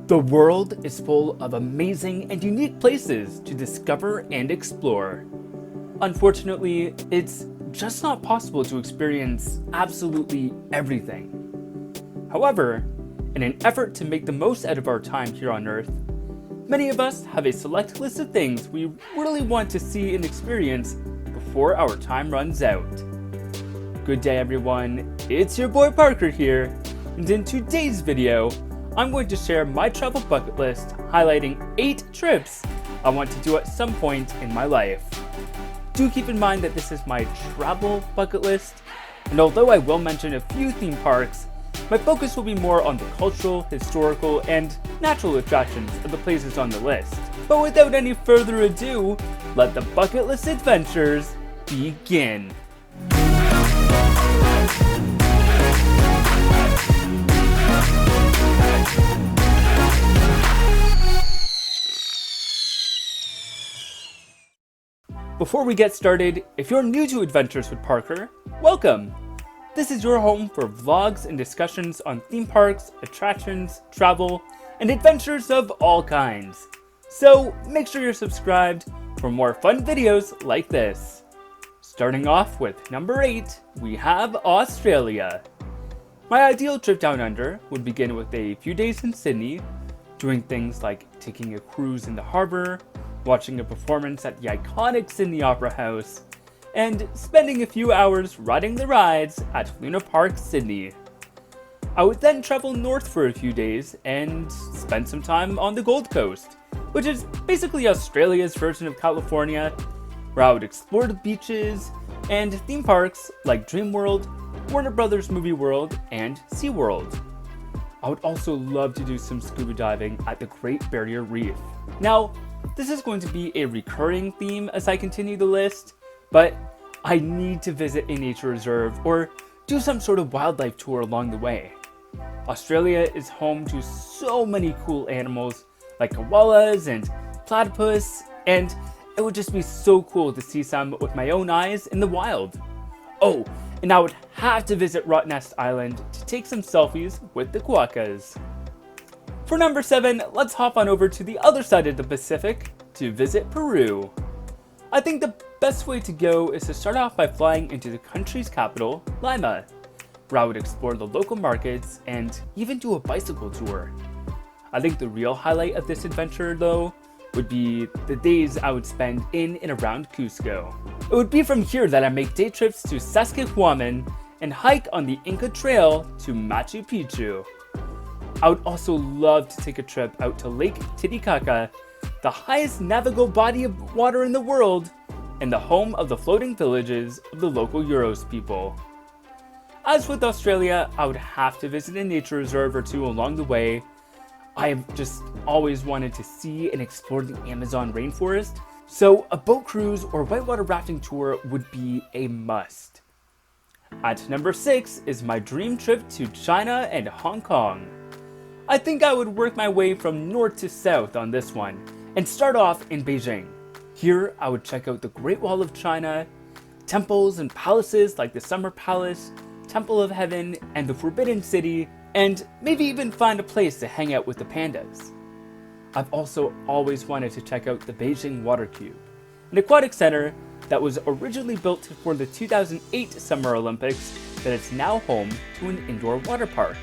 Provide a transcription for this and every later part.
The world is full of amazing and unique places to discover and explore. Unfortunately, it's just not possible to experience absolutely everything. However, in an effort to make the most out of our time here on Earth, many of us have a select list of things we really want to see and experience before our time runs out. Good day everyone, it's your boy Parker here, and in today's video, I'm going to share my travel bucket list highlighting 8 trips I want to do at some point in my life. Do keep in mind that this is my travel bucket list, and although I will mention a few theme parks, my focus will be more on the cultural, historical, and natural attractions of the places on the list. But without any further ado, let the bucket list adventures begin. Before we get started, if you're new to Adventures with Parker, welcome! This is your home for vlogs and discussions on theme parks, attractions, travel, and adventures of all kinds. So make sure you're subscribed for more fun videos like this. Starting off with number 8, we have Australia. My ideal trip down under would begin with a few days in Sydney, doing things like taking a cruise in the harbour, watching a performance at the iconic Sydney Opera House, and spending a few hours riding the rides at Luna Park, Sydney. I would then travel north for a few days and spend some time on the Gold Coast, which is basically Australia's version of California, where I would explore the beaches and theme parks like Dreamworld, Warner Brothers Movie World, and SeaWorld. I would also love to do some scuba diving at the Great Barrier Reef. Now, this is going to be a recurring theme as I continue the list, but I need to visit a nature reserve or do some sort of wildlife tour along the way. Australia is home to so many cool animals like koalas and platypus, and it would just be so cool to see some with my own eyes in the wild. Oh, and I would have to visit Rottnest Island to take some selfies with the quokkas. For number 7, let's hop on over to the other side of the Pacific to visit Peru. I think the best way to go is to start off by flying into the country's capital, Lima, where I would explore the local markets and even do a bicycle tour. I think the real highlight of this adventure, though, would be the days I would spend in and around Cusco. It would be from here that I make day trips to Saskatchewan and hike on the Inca Trail to Machu Picchu. I would also love to take a trip out to Lake Titicaca, the highest navigable body of water in the world, and the home of the floating villages of the local Euros people. As with Australia, I would have to visit a nature reserve or two along the way. I have just always wanted to see and explore the Amazon rainforest, so a boat cruise or whitewater rafting tour would be a must. At number 6 is my dream trip to China and Hong Kong. I think I would work my way from north to south on this one, and start off in Beijing. Here, I would check out the Great Wall of China, temples and palaces like the Summer Palace, Temple of Heaven, and the Forbidden City, and maybe even find a place to hang out with the pandas. I've also always wanted to check out the Beijing Water Cube, an aquatic center that was originally built for the 2008 Summer Olympics that is now home to an indoor water park.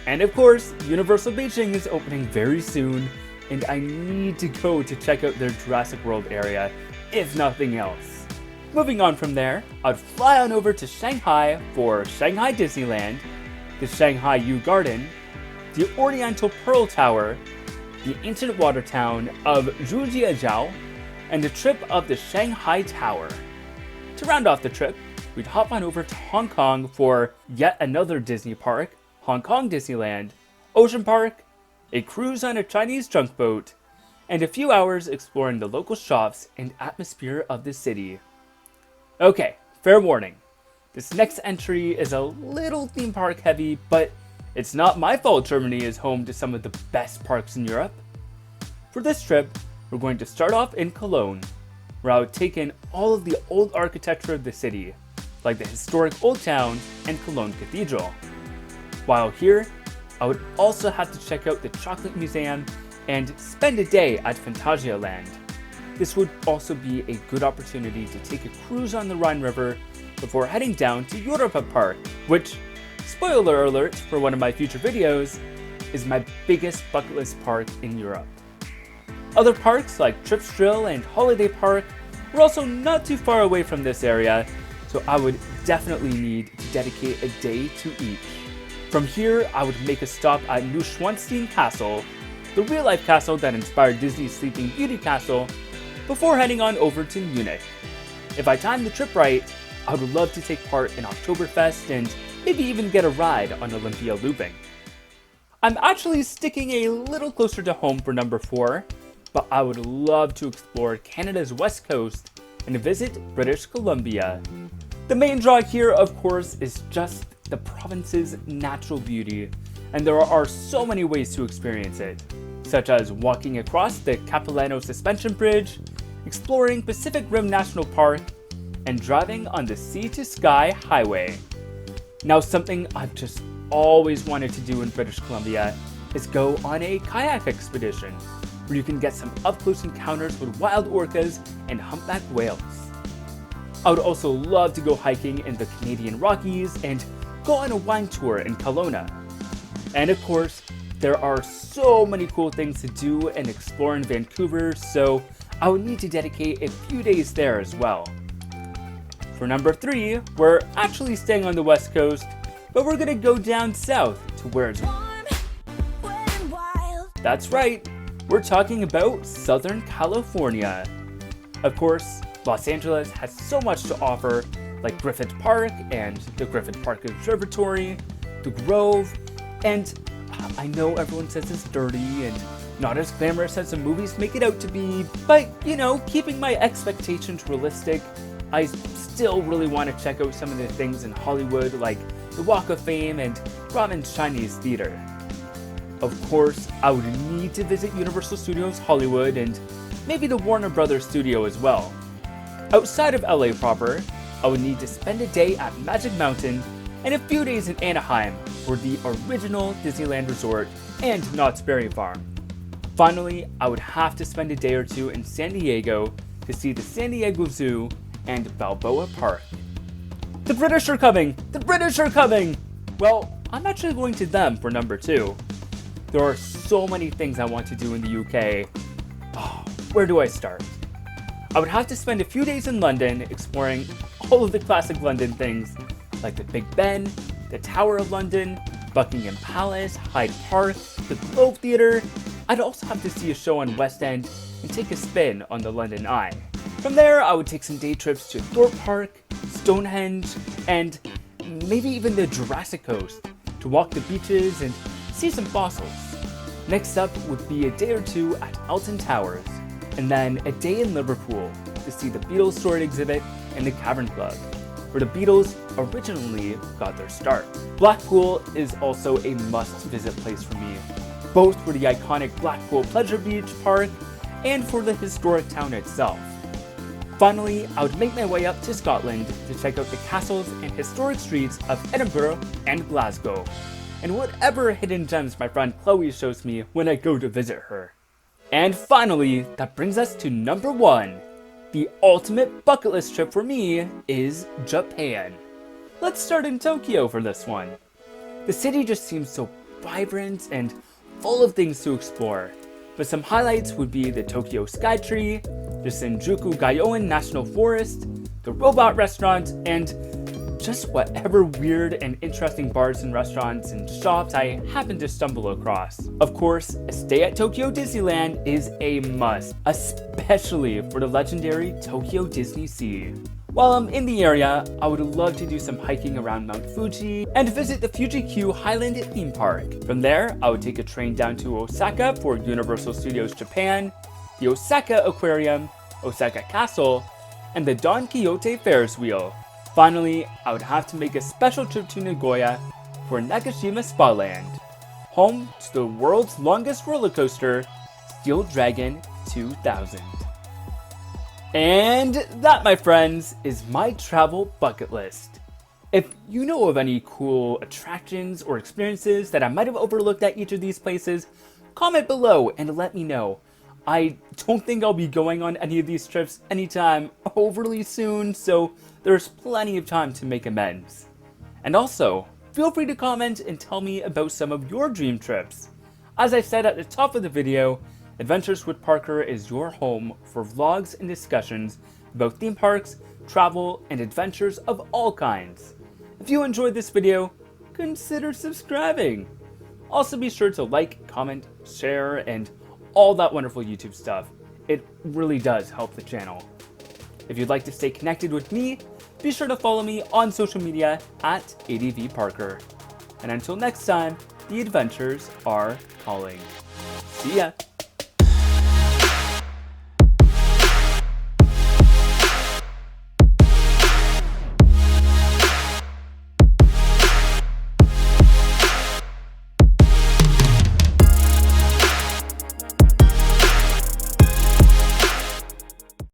And of course, Universal Beijing is opening very soon, and I need to go to check out their Jurassic World area, if nothing else. Moving on from there, I'd fly on over to Shanghai for Shanghai Disneyland, the Shanghai U Garden, the Oriental Pearl Tower, the ancient water town of Zhujiajiao, and a trip of the Shanghai Tower. To round off the trip, we'd hop on over to Hong Kong for yet another Disney park, Hong Kong Disneyland, Ocean Park, a cruise on a Chinese junk boat, and a few hours exploring the local shops and atmosphere of the city. Okay, fair warning. This next entry is a little theme park heavy, but it's not my fault Germany is home to some of the best parks in Europe. For this trip, we're going to start off in Cologne, where I would take in all of the old architecture of the city, like the historic Old Town and Cologne Cathedral. While here, I I would also have to check out the Chocolate Museum and spend a day at Phantasialand. This would also be a good opportunity to take a cruise on the Rhine River before heading down to Europa Park, which, spoiler alert for one of my future videos, is my biggest bucket list park in Europe. Other parks like Tripsdrill and Holiday Park were also not too far away from this area, so I would definitely need to dedicate a day to each. From here, I would make a stop at Neuschwanstein Castle, the real-life castle that inspired Disney's Sleeping Beauty castle, before heading on over to Munich. If I time the trip right, I would love to take part in Oktoberfest and maybe even get a ride on Olympia looping. I'm actually sticking a little closer to home for number 4, but I would love to explore Canada's west coast and visit British Columbia. The main draw here, of course, is just the province's natural beauty, and there are so many ways to experience it, such as walking across the Capilano Suspension Bridge, exploring Pacific Rim National Park, and driving on the Sea to Sky Highway. Now, something I've just always wanted to do in British Columbia is go on a kayak expedition, where you can get some up-close encounters with wild orcas and humpback whales. I would also love to go hiking in the Canadian Rockies and go on a wine tour in Kelowna. And of course, there are so many cool things to do and explore in Vancouver, so I would need to dedicate a few days there as well. For number 3, we're actually staying on the west coast, but we're gonna go down south to where it's warm, wet, and wild. That's right, we're talking about Southern California. Of course, Los Angeles has so much to offer, like Griffith Park and the Griffith Park Observatory, the Grove, and I know everyone says it's dirty and not as glamorous as the movies make it out to be, but you know, keeping my expectations realistic, I still really want to check out some of the things in Hollywood like the Walk of Fame and Grauman's Chinese Theater. Of course, I would need to visit Universal Studios Hollywood and maybe the Warner Brothers studio as well. Outside of LA proper, I would need to spend a day at Magic Mountain and a few days in Anaheim for the original Disneyland Resort and Knott's Berry Farm. Finally, I would have to spend a day or two in San Diego to see the San Diego Zoo and Balboa Park. The British are coming! The British are coming! Well, I'm actually going to them for number 2. There are so many things I want to do in the UK. Oh, where do I start? I would have to spend a few days in London exploring all of the classic London things, like the Big Ben, the Tower of London, Buckingham Palace, Hyde Park, the Globe Theatre. I'd also have to see a show on West End and take a spin on the London Eye. From there, I would take some day trips to Thorpe Park, Stonehenge, and maybe even the Jurassic Coast to walk the beaches and see some fossils. Next up would be a day or two at Alton Towers, and then a day in Liverpool to see the Beatles Story exhibit and the Cavern Club, where the Beatles originally got their start. Blackpool is also a must-visit place for me, both for the iconic Blackpool Pleasure Beach Park and for the historic town itself. Finally, I would make my way up to Scotland to check out the castles and historic streets of Edinburgh and Glasgow, and whatever hidden gems my friend Chloe shows me when I go to visit her. And finally, that brings us to number 1. The ultimate bucket list trip for me is Japan. Let's start in Tokyo for this one. The city just seems so vibrant and full of things to explore, but some highlights would be the Tokyo Skytree, the Shinjuku Gyoen National Forest, the Robot Restaurant, and just whatever weird and interesting bars and restaurants and shops I happen to stumble across. Of course, a stay at Tokyo Disneyland is a must, especially for the legendary Tokyo Disney Sea. While I'm in the area, I would love to do some hiking around Mount Fuji and visit the Fuji-Q Highland theme park. From there, I would take a train down to Osaka for Universal Studios Japan, the Osaka Aquarium, Osaka Castle, and the Don Quixote Ferris wheel. Finally, I would have to make a special trip to Nagoya for Nagashima Spa Land, home to the world's longest roller coaster, Steel Dragon 2000. And that, my friends, is my travel bucket list. If you know of any cool attractions or experiences that I might have overlooked at each of these places, comment below and let me know. I don't think I'll be going on any of these trips anytime overly soon, so there's plenty of time to make amends. And also, feel free to comment and tell me about some of your dream trips. As I said at the top of the video, Adventures with Parker is your home for vlogs and discussions about theme parks, travel, and adventures of all kinds. If you enjoyed this video, consider subscribing. Also be sure to like, comment, share, and all that wonderful YouTube stuff. It really does help the channel. If you'd like to stay connected with me, be sure to follow me on social media at ADVParker. And until next time, the adventures are calling. See ya!